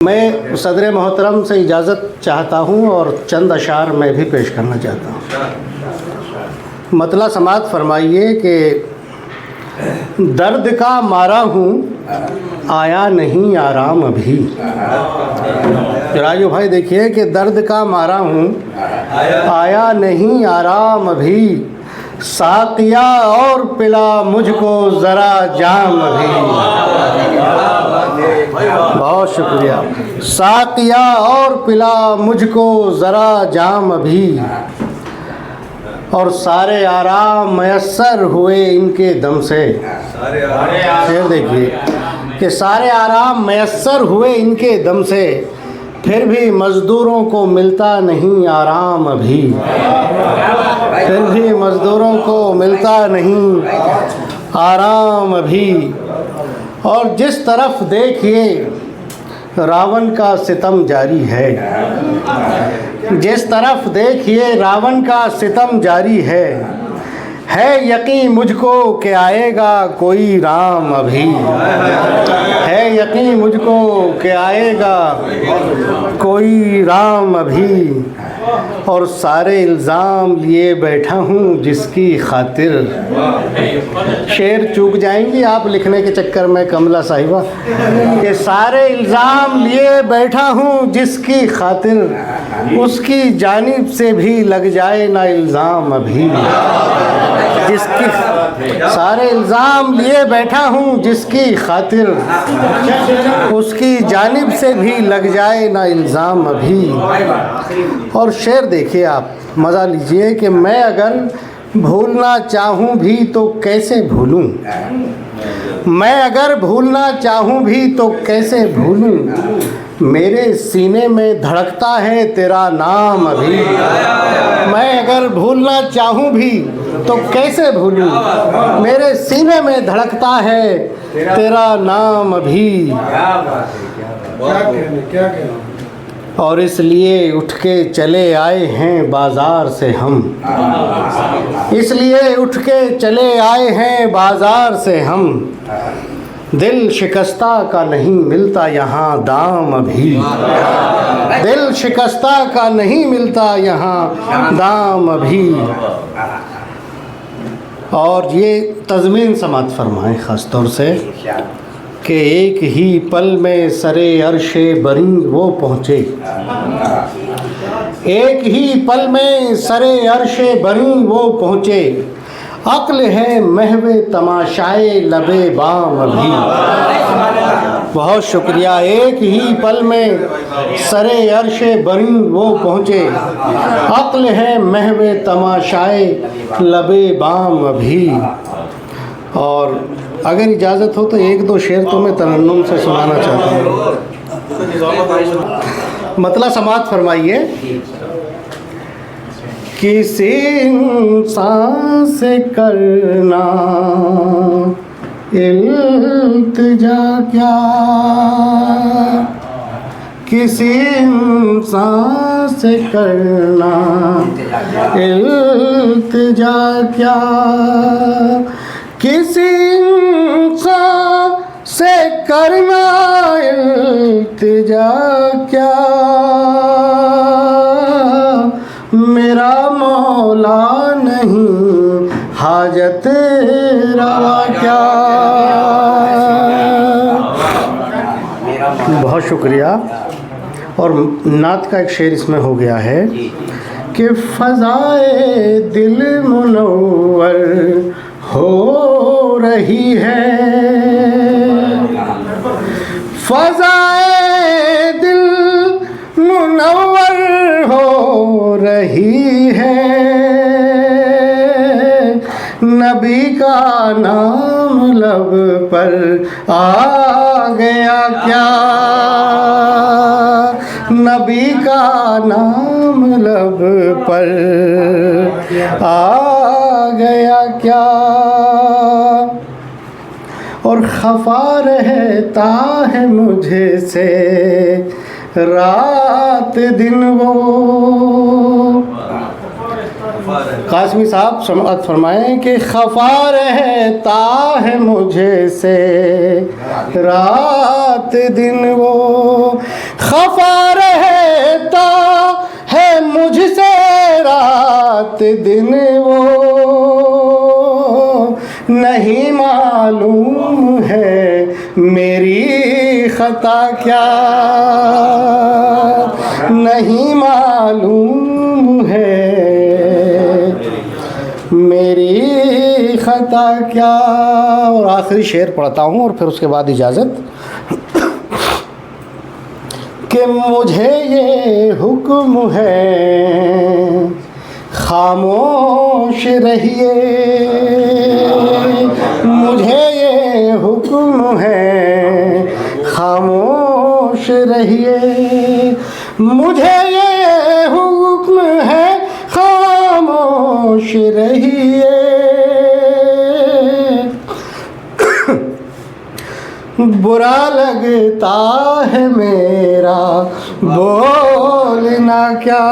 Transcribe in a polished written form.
मैं सदर मोहतरम से इजाज़त चाहता हूँ और चंद अशार मैं भी पेश करना चाहता हूँ। मतला समात फरमाइए कि दर्द का मारा हूँ आया नहीं आराम अभी। राजू भाई देखिए कि दर्द का मारा हूँ आया नहीं आराम अभी, साकिया और पिला मुझको ज़रा जाम अभी। बहुत शुक्रिया। साकिया और पिला मुझको ज़रा जाम अभी, और सारे आराम मयस्सर हुए इनके दम से। फिर देखिए कि सारे आराम मयस्सर हुए इनके दम से, फिर भी मज़दूरों को मिलता नहीं आराम अभी। फिर भी मज़दूरों को मिलता नहीं आराम अभी। और जिस तरफ देखिए रावण का सितम जारी है, जिस तरफ देखिए रावण का सितम जारी है यकीन मुझको कि आएगा कोई राम अभी। है यकीन मुझको कि आएगा कोई राम अभी, और सारे इल्ज़ाम लिए बैठा हूँ जिसकी खातिर। शेर चूक जाएंगी आप लिखने के चक्कर में कमला साहिबा, कि सारे इल्ज़ाम लिए बैठा हूँ जिसकी खातिर, उसकी जानिब से भी लग जाए ना इल्ज़ाम अभी। जिसकी सारे इल्ज़ाम लिए बैठा हूँ जिसकी खातिर, उसकी जानिब से भी लग जाए ना इल्ज़ाम अभी। और शेर देखिए आप, मज़ा लीजिए कि मैं अगर भूलना चाहूँ भी तो कैसे भूलूँ, मैं अगर भूलना चाहूँ भी तो कैसे भूलूँ, मेरे सीने में धड़कता है तेरा नाम अभी। मैं अगर भूलना चाहूँ भी तो कैसे भूलूँ, मेरे सीने में धड़कता है तेरा नाम अभी। और इसलिए उठ के चले आए हैं बाज़ार से हम, इसलिए उठ के चले आए हैं बाज़ार से हम, दिल शिकस्ता का नहीं मिलता यहाँ दाम अभी। दिल शिकस्ता का नहीं मिलता यहाँ दाम अभी। और ये तज़मीन समात फरमाएँ ख़ास तौर से कि एक ही पल में सरे अर्शे बरी वो पहुँचे, एक ही पल में सरे अर्शे बरी वो पहुँचे, अक्ल है महवे तमाशाए लबे बाम अभी। बहुत शुक्रिया। एक ही पल में सरे अर्शे बरी वो पहुँचे, अक्ल है महवे तमाशाए लबे बाम अभी। और अगर इजाज़त हो तो एक दो शेर तो मैं तरन्नुम से सुनाना चाहता हूँ। मतला समात फरमाइए। किसी इंसान से करना इल्तिजा क्या, किसी इंसान से करना इल्तिजा क्या, किसी इंसान से करना इल्तिजा क्या, मेरा मौला नहीं हाजत रवा क्या। बहुत शुक्रिया। और नात का एक शेर इसमें हो गया है कि फ़ज़ाए दिल मुनव्वर हो रही है, फ़ज़ाए दिल मुनव्वर हो रही है, नबी का नाम लब पर आ गया क्या, नबी का नाम लब पर आ गया क्या। और खफा रहता है मुझे से रात दिन वो, कासमी साहब समाअत फरमाएं कि खफा रहता है मुझे से रात दिन वो, खफा रहता है मुझसे रात दिन वो, नहीं मालूम है मेरी खता क्या, नहीं मालूम है मेरी खता क्या। और आखिरी शेर पढ़ता हूँ और फिर उसके बाद इजाज़त। कि मुझे ये हुक्म है खामोश रहिए, मुझे ये हुक्म है खामोश रहिए, मुझे ये हुक्म है खामोश रहिए। बुरा लगता है मेरा बोलना क्या,